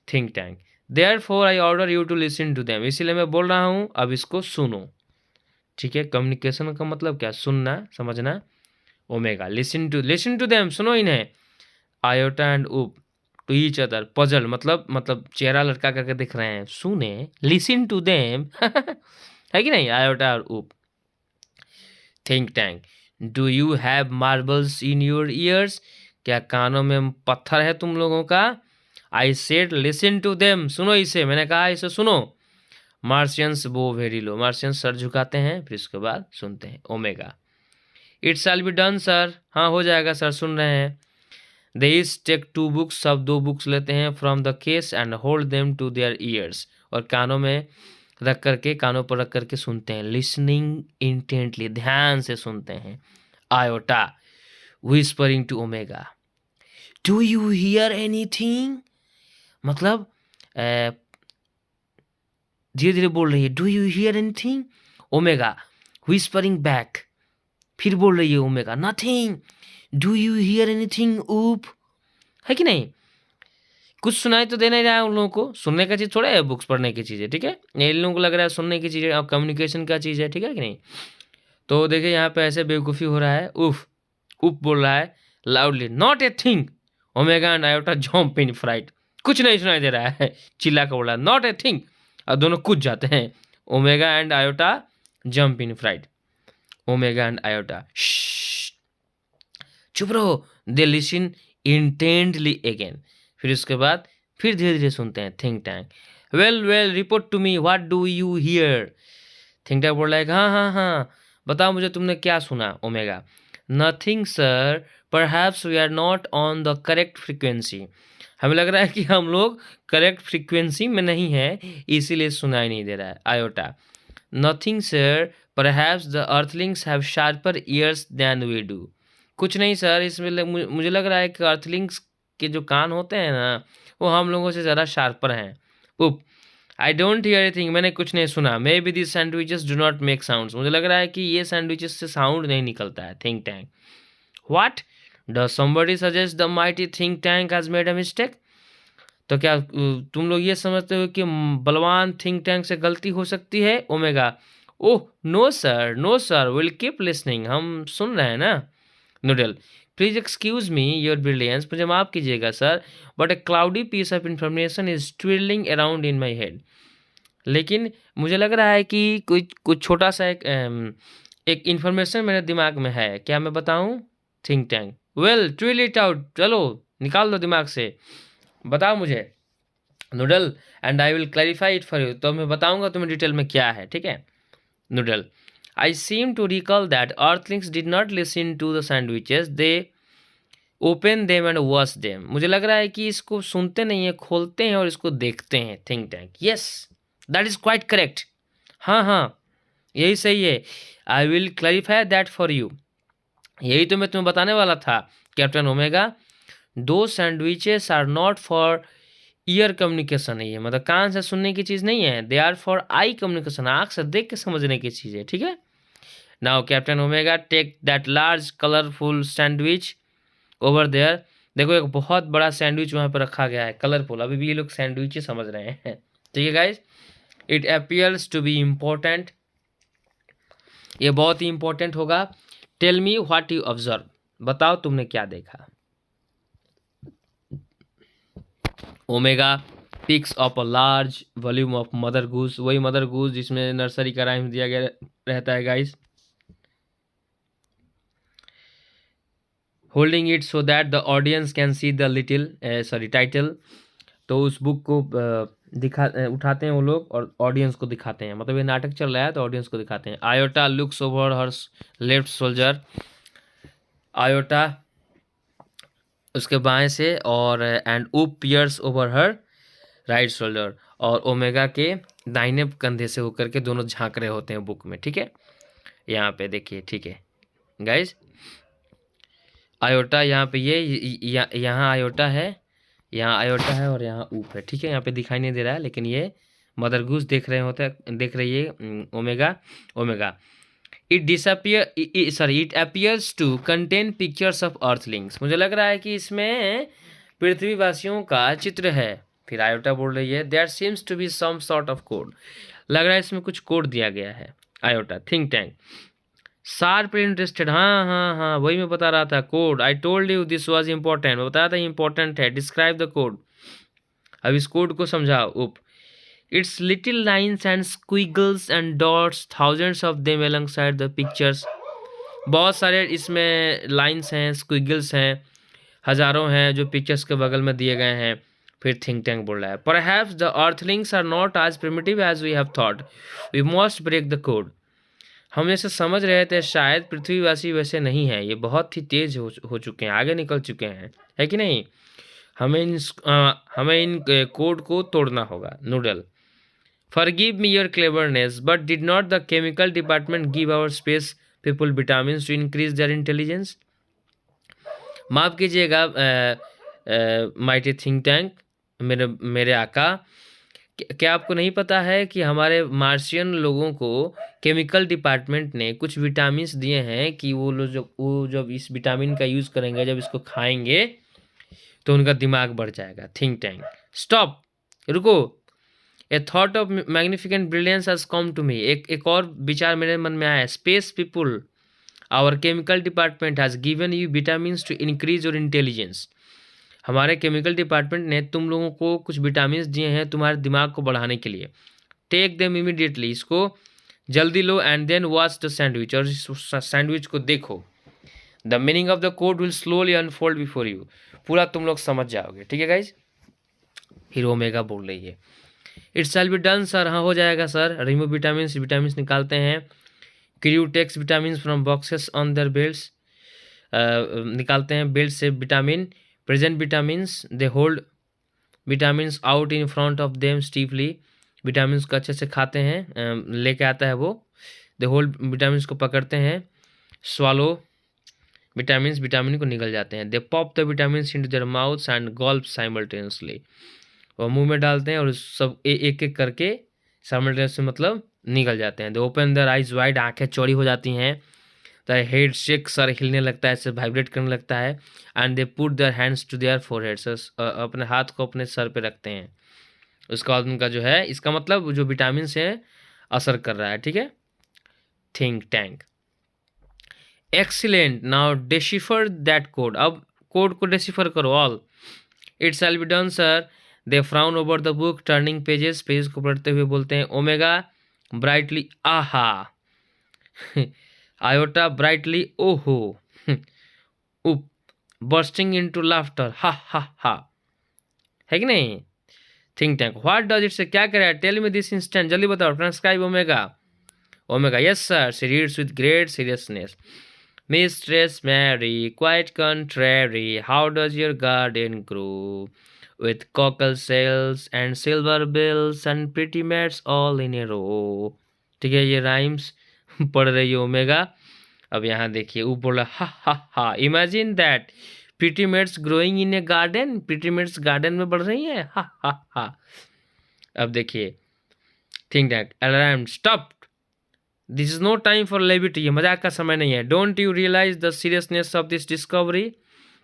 think tank therefore I order you to listen to them, इसीलिए मैं बोल रहा हूँ अब इसको सुनो, ठीक है। कम्युनिकेशन का मतलब क्या? सुनना, समझना। ओमेगा, लिसन टू देम, सुनो इन्हें। आयोटा एंड उप टू ईच अदर, पजल मतलब चेहरा लटका करके दिख रहे हैं, सुने, लिसन टू देम है कि नहीं, आयोटा और Oop. Think tank, do you have marbles in your ears, क्या कानों में पत्थर है तुम लोगों का? I said listen to them, सुनो इसे, मैंने कहा इसे सुनो। मार्शियंस बो वेरी लो, मार्शियंस सर झुकाते हैं फिर उसके बाद सुनते हैं। Omega, it shall be done sir, हाँ हो जाएगा सर, सुन रहे हैं। दे इज टेक 2 बुक्स, सब 2 बुक्स लेते हैं from the case and hold them to their ears, और कानों में रख करके, कानों पर रख करके सुनते हैं। लिसनिंग इंटेंटली, ध्यान से सुनते हैं। Iota whispering to Omega, do you hear anything, मतलब धीरे धीरे बोल रही है, do you hear anything. Omega whispering back, फिर बोल रही है Omega, nothing. Do you hear anything Oop, है कि नहीं? कुछ सुनाई तो देना ही रहा है उन लोगों को, सुनने का चीज़ थोड़ा है बुक्स पढ़ने की चीज़ है, ठीक है। इन लोगों को लग रहा है सुनने की चीज़ है, अब कम्युनिकेशन का चीज़ है, ठीक है कि नहीं। तो देखिए यहाँ पे ऐसे बेवकूफ़ी हो रहा है। उफ, उप बोल रहा है loudly, not a thing. Omega and Iota jump in fright, कुछ नहीं सुनाई दे रहा है, चिल्ला कर बोल रहा है नॉट ए थिंग, और दोनों कूद जाते हैं। Omega and Iota jump in fright, Omega and Iota चुप रहो, दे लिसन इंटेंटली अगेन, फिर उसके बाद फिर धीरे धीरे सुनते हैं। Think tank, well well report to me what do you hear. Think tank बोल रहा है हाँ हाँ हाँ बताओ मुझे तुमने क्या सुना। Omega, nothing sir, perhaps we are not on the correct frequency, हमें लग रहा है कि हम लोग करेक्ट फ्रिक्वेंसी में नहीं है, इसीलिए सुनाई नहीं दे रहा है। Iota, nothing sir, perhaps the earthlings have sharper ears than we do, कुछ नहीं सर, इसमें मुझे लग रहा है कि अर्थलिंग्स के जो कान होते हैं ना वो हम लोगों से ज़्यादा शार्पर हैं। उप, आई डोंट हियर एनीथिंग, मैंने कुछ नहीं सुना। May be this sandwiches do not make sounds, मुझे लग रहा है कि ये सैंडविचेस से साउंड नहीं निकलता है। Think tank, what does somebody suggest the mighty think tank has made a mistake, तो क्या तुम लोग ये समझते हो कि बलवान थिंक टैंक से गलती हो सकती है। Omega, oh no sir will keep listening, हम सुन रहे हैं ना। Noodle, please excuse me your brilliance, मुझे माफ़ कीजिएगा sir, but a cloudy piece of information is twirling around in my head, लेकिन मुझे लग रहा है कि कुछ छोटा सा एक इन्फॉर्मेशन मेरे दिमाग में है, क्या मैं बताऊं। Think tank, well twill it out, चलो निकाल दो दिमाग से, बताओ मुझे। Noodle, and I will clarify it for you, तो मैं बताऊंगा तुम्हें डिटेल में क्या है, ठीक है। Noodle, I seem to recall that Earthlings did not listen to the sandwiches, they open them and wash them, मुझे लग रहा है कि इसको सुनते नहीं है, खोलते हैं और इसको देखते हैं। Think tank, yes that is quite correct, हाँ हाँ यही सही है। I will clarify that for you, यही तो मैं तुम्हें बताने वाला था captain Omega. Those sandwiches are not for ear communication नहीं है, मतलब कान से सुनने की चीज़ नहीं है, they are for eye communication, आँख से देख के समझने की चीज़ है, ठीक है। Now captain Omega take that large colourful sandwich over there. देखो एक बहुत बड़ा सैंडविच वहाँ पर रखा गया है, कलरफुल, अभी भी ये लोग सैंडविच ही समझ रहे हैं ठीक है guys. It appears to be important, ये बहुत ही इंपॉर्टेंट होगा। Tell me what you observe, बताओ तुमने क्या देखा। Omega picks up a large volume of Mother Goose, वही मदर गूस जिसमें नर्सरी का राइम दिया गया रहता है guys. Holding it so that the audience can see the little title, तो उस बुक को उठाते हैं वो लोग और ऑडियंस को दिखाते हैं, मतलब ये नाटक चल रहा है तो ऑडियंस को दिखाते हैं। Iota looks over her left shoulder, Iota उसके बाएं से, और and Oop peers over her right shoulder, और ओमेगा के दाहिने कंधे से होकर के दोनों झांक रहे होते हैं बुक में, ठीक है। यहाँ पे देखिए, ठीक है गाइज, आयोटा यहाँ पे यहाँ आयोटा है, यहाँ आयोटा है और यहाँ ऊप है, ठीक है। यहाँ पे दिखाई नहीं दे रहा है लेकिन ये मदर गूस देख रहे होते हैं, देख रही है Omega. Omega it appears to contain pictures of earthlings, मुझे लग रहा है कि इसमें पृथ्वीवासियों का चित्र है। फिर आयोटा बोल रही है there seems to be some sort of code, लग रहा है इसमें कुछ कोड दिया गया है। Iota Think Tank sharp interested, हाँ हाँ हाँ वही मैं बता रहा था, code, I told you this was important, मैं बताया था इंपॉर्टेंट है, डिस्क्राइब द कोड, अब इस कोड को समझाओ। Oop it's little lines and squiggles and dots, thousands of them alongside the pictures, बहुत सारे इसमें लाइन्स हैं, स्क्विगल्स हैं, हजारों हैं जो पिक्चर्स के बगल में दिए गए हैं। फिर थिंक टैंक बोल रहा है perhaps the earthlings are not as primitive as we have thought, we must break the code, हम जैसे समझ रहे थे शायद पृथ्वीवासी वैसे नहीं है, ये बहुत ही तेज हो चुके हैं, आगे निकल चुके हैं, है कि नहीं। हमें इन कोड को तोड़ना होगा। Noodle forgive me your cleverness but did not the chemical department give our space people vitamin to increase their intelligence, माफ़ कीजिएगा माइटी थिंक टैंक, मेरे मेरे आका, क्या आपको नहीं पता है कि हमारे मार्शियन लोगों को केमिकल डिपार्टमेंट ने कुछ विटामिन्स दिए हैं कि वो लोग जब इस विटामिन का यूज़ करेंगे, जब इसको खाएंगे तो उनका दिमाग बढ़ जाएगा। थिंक टैंक स्टॉप, रुको, a thought of magnificent brilliance has come to me, एक और विचार मेरे मन में आया। Space people, our chemical department has given you vitamins to increase your intelligence, हमारे केमिकल डिपार्टमेंट ने तुम लोगों को कुछ विटामिन्स दिए हैं तुम्हारे दिमाग को बढ़ाने के लिए। टेक देम इमीडिएटली, इसको जल्दी लो, and then watch the sandwich, और इस सैंडविच को देखो। The meaning of the code will slowly unfold before you, पूरा तुम लोग समझ जाओगे, ठीक है गाइज। फिर ओमेगा बोल रही है it shall be done sir, हाँ हो जाएगा सर। रिमूव विटामिन्स, विटामिन्स निकालते हैं। Crew takes vitamins from boxes on their belts, निकालते हैं बेल्ट से vitamin. Present vitamins they hold vitamins out in front of them stiffly, vitamins को अच्छे से खाते हैं, लेके आता है वो। दे होल्ड विटामिन्स को पकड़ते हैं। स्वालो विटामिन्स, विटामिन को निकल जाते हैं। They pop the vitamins into their mouths and gulp simultaneously, वो मुंह में डालते हैं और सब एक एक करके साइमल्टेनियसली मतलब निकल जाते हैं। दे ओपन देयर आइज वाइड, आंखें चौड़ी हो जाती हैं। द हेड शेक, सर हिलने लगता है, ऐसे वाइब्रेट करने लगता है। And they put their hands to their foreheads, अपने हाथ को अपने सर पे रखते हैं। उसका बाद उनका जो है, इसका मतलब जो विटामिन से असर कर रहा है, ठीक है। Think Tank excellent, now decipher that code, अब कोड को डेसिफर करो। All it shall be done sir. They frown over the book turning pages, page को पढ़ते हुए बोलते हैं ओमेगा ब्राइटली आहा आयोटा ब्राइटली ओहो उप बर्स्टिंग इनटू लाफ्टर हा हा हा, है कि नहीं। Think tank what does it से, क्या करे है, टेल मी दिस इंस्टेंट, जल्दी बताओ। Transcribe Omega. Omega yes sir, she reads with great seriousness. Mistress Mary quite contrary, how does your garden grow with cockle shells and silver bells and pretty maids all in a row, ठीक है, ये rhymes पढ़ रही है omega. अब यहाँ देखिए ऊपर बोला हा हा हा, imagine that pretty maids growing in a garden, pretty maids garden में बढ़ रही है, हा हा हा। अब देखिए think that alarm stop, this is no time for levity, ये मजाक का समय नहीं है। Don't you realise the seriousness of this discovery,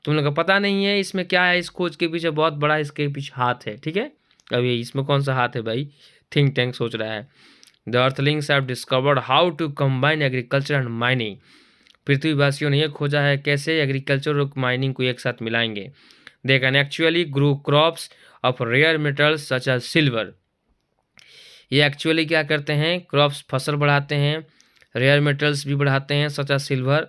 तुम लोग को पता नहीं है इसमें क्या है, इस खोज के पीछे बहुत बड़ा इसके पीछे हाथ है। ठीक है, अब ये इसमें कौन सा हाथ है भाई, थिंक टैंक सोच रहा है। The earthlings have discovered how to combine agriculture and mining, पृथ्वीवासियों ने यह खोजा है कैसे एग्रीकल्चर और माइनिंग को एक साथ मिलाएंगे। They can actually grow crops of rare metals such as silver, ये एक्चुअली क्या करते हैं, क्रॉप्स फसल बढ़ाते हैं, रेयर मेटल्स भी बढ़ाते हैं सच एज सिल्वर,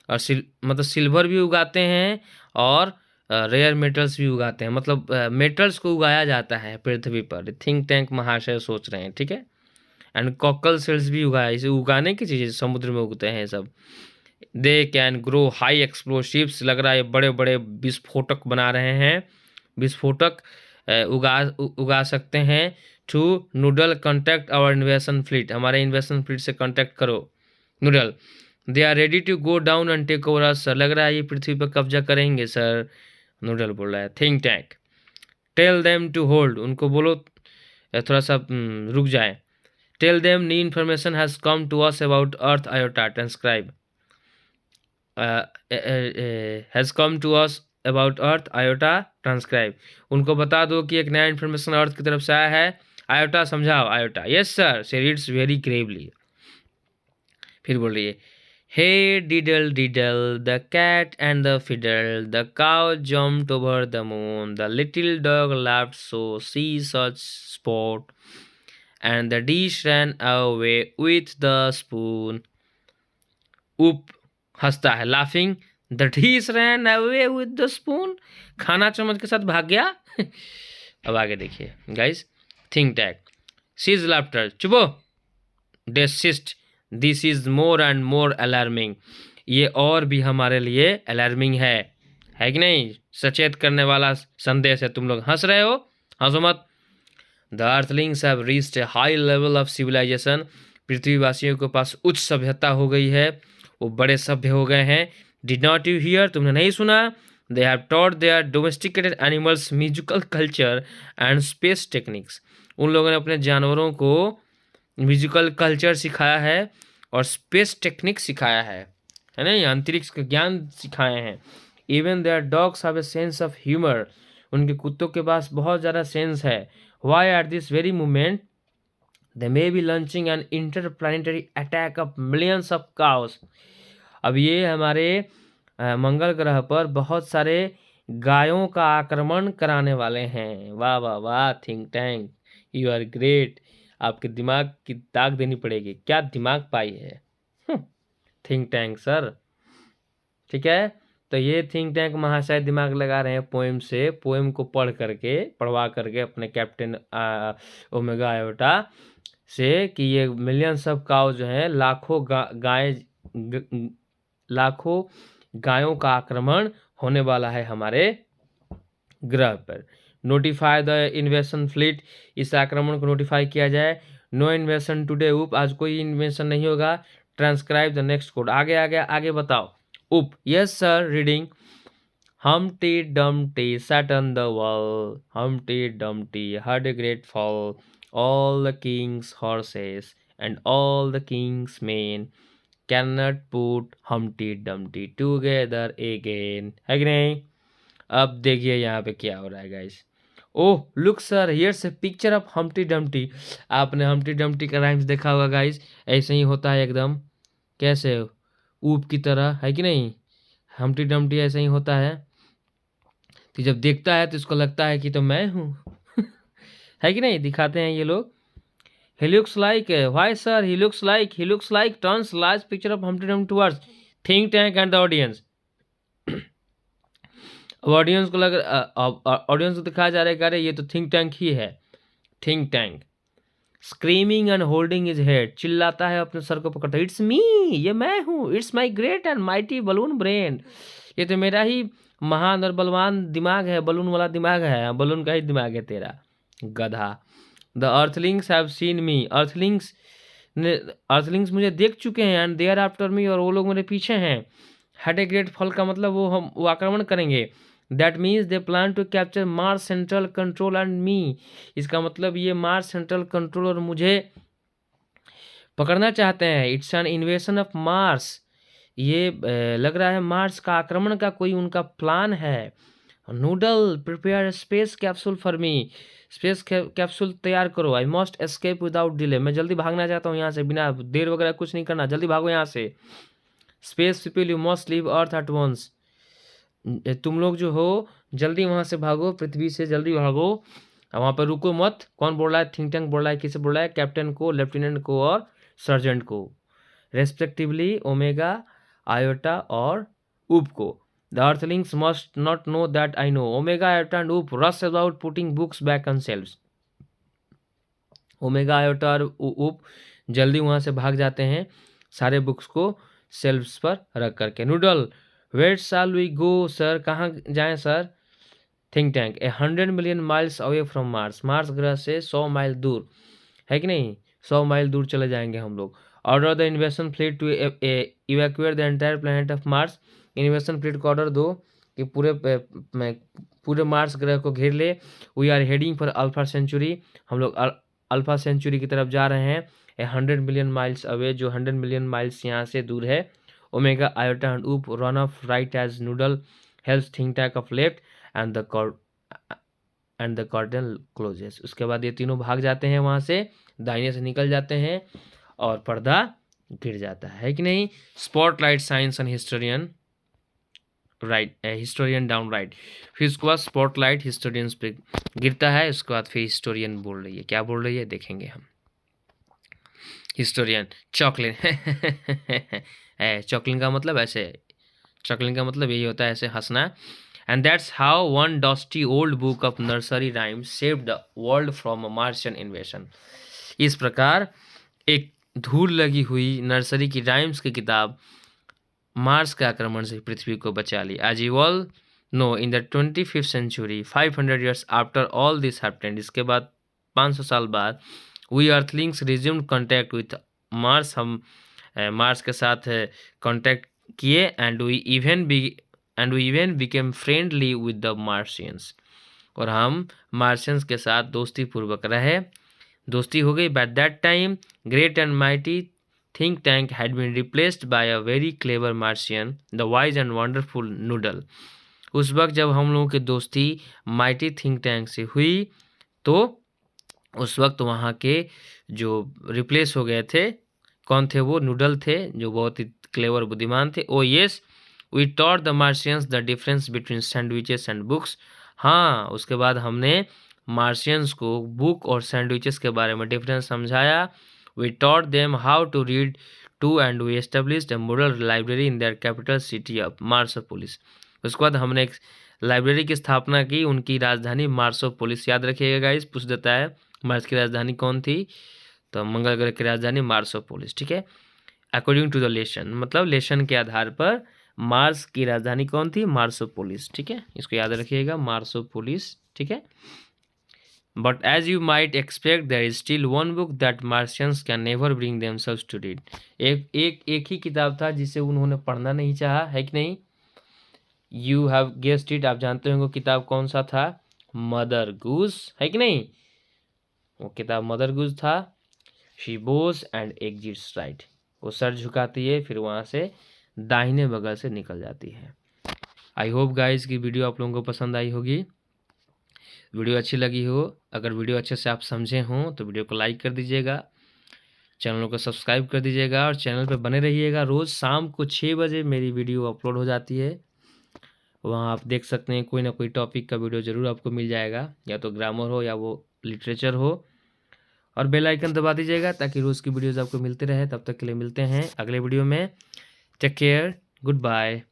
और मतलब सिल्वर भी उगाते हैं और रेयर मेटल्स भी उगाते हैं, मतलब मेटल्स को उगाया जाता है पृथ्वी पर, थिंक टैंक महाशय सोच रहे हैं। ठीक है, एंड कॉकल सेल्स भी उगाया, इसे उगाने की चीज़ें समुद्र में उगते हैं सब। They can grow high explosives, लग रहा है बड़े बड़े विस्फोटक बना रहे हैं, विस्फोटक उगा सकते हैं। To Noodle contact our invasion fleet, हमारे इन्वेशन फ्लीट से कॉन्टैक्ट करो Noodle. They are ready to go down and take over us, sir लग रहा है ये पृथ्वी पर कब्जा करेंगे सर, नूडल बोल रहा है। Think Tank tell them to hold, उनको बोलो थोड़ा सा रुक जाए। Tell them new information has come to us about Earth Iota, transcribe has come to us about Earth Iota, transcribe, उनको बता दो कि एक नया इन्फॉर्मेशन अर्थ की तरफ से आया है, आयोटा समझाओ Iota. Yes sir, she reads very gravely. फिर बोल रही है hey diddle diddle the cat and the fiddle, the cow jumped over the moon, the little dog laughed so see such sport, and the dish ran away with the spoon. Oop हंसता है, laughing, the dish ran away with the spoon, खाना चम्मच के साथ भाग गया। अब आगे देखिए guys, Think Tank sees laughter, चुपो, desist, this is more and more alarming, ये और भी हमारे लिए अलार्मिंग है कि नहीं, सचेत करने वाला संदेश है। तुम लोग हंस रहे हो, हंसो मत। The earthlings have reached a high level of civilisation, पृथ्वीवासियों के पास उच्च सभ्यता हो गई है, वो बड़े सभ्य हो गए हैं। डिड नॉट यू हियर, तुमने नहीं सुना। They have taught their domesticated animals musical culture and space techniques, उन लोगों ने अपने जानवरों को म्यूजिकल कल्चर सिखाया है और स्पेस टेक्निक सिखाया है ना, ये अंतरिक्ष का ज्ञान सिखाए हैं। Even their dogs have a sense of humour, उनके कुत्तों के पास बहुत ज़्यादा सेंस है। Why at this very moment they may be launching an interplanetary attack of millions of cows, अब ये हमारे मंगल ग्रह पर बहुत सारे गायों का आक्रमण कराने वाले हैं। वाह वाह वाह, Think Tank you are great, आपके दिमाग की दाग देनी पड़ेगी, क्या दिमाग पाई है थिंक टैंक सर। ठीक है, तो ये थिंक टैंक महाशय दिमाग लगा रहे हैं पोएम से, पोएम को पढ़वा करके अपने कैप्टन ओमेगा आयोटा से कि ये मिलियंस ऑफ काउ जो हैं, लाखों गायों का आक्रमण होने वाला है हमारे ग्रह पर। नोटिफाई द इन्वेशन फ्लीट, इस आक्रमण को नोटिफाई किया जाए। नो इन्वेशन टुडे उप, आज कोई इन्वेशन नहीं होगा। ट्रांसक्राइब द नेक्स्ट कोड, आगे बताओ। उप yes sir, reading. Humpty Dumpty sat on the wall, Humpty Dumpty had a great fall, all the king's horses and all the king's men cannot put Humpty Dumpty together again, है कि नहीं। अब देखिए यहाँ पे क्या हो रहा है guys. Oh look sir, here's a picture of Humpty Dumpty, आपने हम्प्टी डम्प्टी का राइम्स देखा होगा गाइस, ऐसे ही होता है एकदम, कैसे ऊप की तरह, है कि नहीं। हम्प्टी डम्प्टी ऐसे ही होता है कि जब देखता है तो इसको लगता है कि तो मैं हूँ है कि नहीं, दिखाते हैं ये लोग। He looks like, why sir, he looks like turns large picture of Humpty Dumpty towards think tank and the audience। अब ऑडियंस को ऑडियंस को दिखाया जा रहा है कि अरे ये तो थिंक टैंक ही है। Think tank screaming and holding is head, चिल्लाता है अपने सर को पकड़ता, इट्स मी, ये मैं हूँ, it's my great and mighty balloon brain, ये तो मेरा ही महान और बलवान दिमाग है, बलून वाला दिमाग है, बलून का ही दिमाग है तेरा गधा। The earthlings have seen me, earthlings earthlings मुझे देख चुके हैं and they are after me, और वो लोग मेरे पीछे हैं। हैड ए ग्रेट फॉल का मतलब वो आक्रमण करेंगे। That means they plan to capture Mars central control and me, इसका मतलब ये मार्स सेंट्रल कंट्रोल और मुझे पकड़ना चाहते हैं। इट्स एन इन्वेशन ऑफ मार्स, ये लग रहा है मार्स का आक्रमण का कोई उनका प्लान है। Noodle prepare space capsule for me, space capsule तैयार करो। I must escape without delay, मैं जल्दी भागना चाहता हूँ यहाँ से, बिना देर वगैरह कुछ नहीं करना, जल्दी भागो यहाँ से। Space people you must leave Earth at once, तुम लोग जो हो जल्दी वहाँ से भागो, पृथ्वी से जल्दी भागो, वहाँ पर रुको मत। कौन बोल रहा है? थिंक टैंक बोल रहा है। किसे बोल रहा है? कैप्टन को, लेफ्टिनेंट को और सर्जेंट को रेस्पेक्टिवली, ओमेगा, आयोटा और ऊप को। The earthlings must not know that I know. Omega, Iota and Oop rush about putting books back on shelves. Omega, Iota और ऊप जल्दी वहाँ से भाग जाते हैं, सारे बुक्स को शेल्व्स पर रख करके। Noodle where shall we go sir, कहाँ जाएं सर? Think Tank 100 million miles away from Mars, Mars ग्रह से 100 माइल दूर, है कि नहीं? 100 माइल दूर चले जाएंगे हम लोग। Order the invasion fleet to evacuate the entire planet of Mars, invasion fleet को ऑर्डर दो कि पूरे मार्स ग्रह को घेर ले। We are heading for Alpha Centauri, हम लोग अल्फा सेंचुरी की तरफ जा रहे हैं। 100 मिलियन माइल्स अवे, जो 100 मिलियन माइल्स यहाँ से दूर है। Omega, Iota and Oop run off right as Noodle helps Think Tank off left and the curtain closes. उसके बाद ये तीनों भाग जाते हैं वहाँ से, दाहिने से निकल जाते हैं और पर्दा गिर जाता है कि नहीं? Spotlight science and historian right, historian down right. फिर उसके बाद स्पॉटलाइट हिस्टोरियंस पे गिरता है, उसके बाद फिर हिस्टोरियन बोल रही है। क्या बोल रही है देखेंगे हम। हिस्टोरियन चॉकलेट चॉकलिंग का मतलब ऐसे, चॉकलिंग का मतलब यही होता है ऐसे हंसना। And that's how one dusty old book of nursery rhymes saved the world from a Martian इन्वेशन। इस प्रकार एक धूल लगी हुई नर्सरी की राइम्स की किताब मार्स के आक्रमण से पृथ्वी को बचा ली। As you all know in the 25th century 500 years after all this happened, इसके बाद 500 साल बाद we earthlings resumed contact with Mars, हम मार्स के साथ कॉन्टैक्ट किए। And we even became friendly with the Martians, और हम मार्शियंस के साथ दोस्ती पूर्वक रहे, दोस्ती हो गई। By that time great and mighty think Tank had been replaced by a very clever Martian the wise and wonderful Noodle. उस वक्त जब हम लोगों की दोस्ती माइटी थिंक टैंक से हुई तो उस वक्त वहाँ के जो रिप्लेस हो गए थे, कौन थे वो? नूडल थे, जो बहुत ही क्लेवर बुद्धिमान थे। Oh yes we taught the Martians the difference between sandwiches and books. हाँ, उसके बाद हमने मार्शियंस को बुक और सैंडविचेस के बारे में डिफरेंस समझाया। We taught them how to read too and we established a model library in their capital city of Marsopolis. उसके बाद हमने एक लाइब्रेरी की स्थापना की, उनकी राजधानी मार्सोपोलिस। याद रखिएगा गाइस, पूछ देता है मार्स की राजधानी कौन थी, तो मंगल ग्रह की राजधानी मार्सोपोलिस, ठीक है। अकॉर्डिंग टू द लेशन, मतलब लेशन के आधार पर मार्स की राजधानी कौन थी? मार्सोपोलिस, ठीक है, इसको याद रखिएगा, मार्सोपोलिस, ठीक है। But as you might expect there is still one book that Martians can never bring themselves to read. एक ही किताब था जिसे उन्होंने पढ़ना नहीं चाहा, है कि नहीं? यू हैव गेस्ड इट, आप जानते होंगे किताब कौन सा था? मदर गूस, है कि नहीं? वो किताब मदर गूस था। She Bose and exits right, वो सर झुकाती है फिर वहाँ से दाहिने बगल से निकल जाती है। आई होप गाइस की वीडियो आप लोगों को पसंद आई होगी, वीडियो अच्छी लगी हो। अगर वीडियो अच्छे से आप समझे हों तो वीडियो को लाइक कर दीजिएगा, चैनल को सब्सक्राइब कर दीजिएगा और चैनल पर बने रहिएगा। रोज़ शाम को 6 बजे मेरी वीडियो अपलोड हो जाती है, वहाँ आप देख सकते हैं, कोई ना कोई टॉपिक का वीडियो ज़रूर आपको मिल जाएगा, या तो ग्रामर हो या वो लिटरेचर हो। और बेल आइकन दबा दीजिएगा ताकि रोज़ की वीडियोज़ आपको मिलते रहे। तब तक के लिए मिलते हैं अगले वीडियो में। Take care, good bye.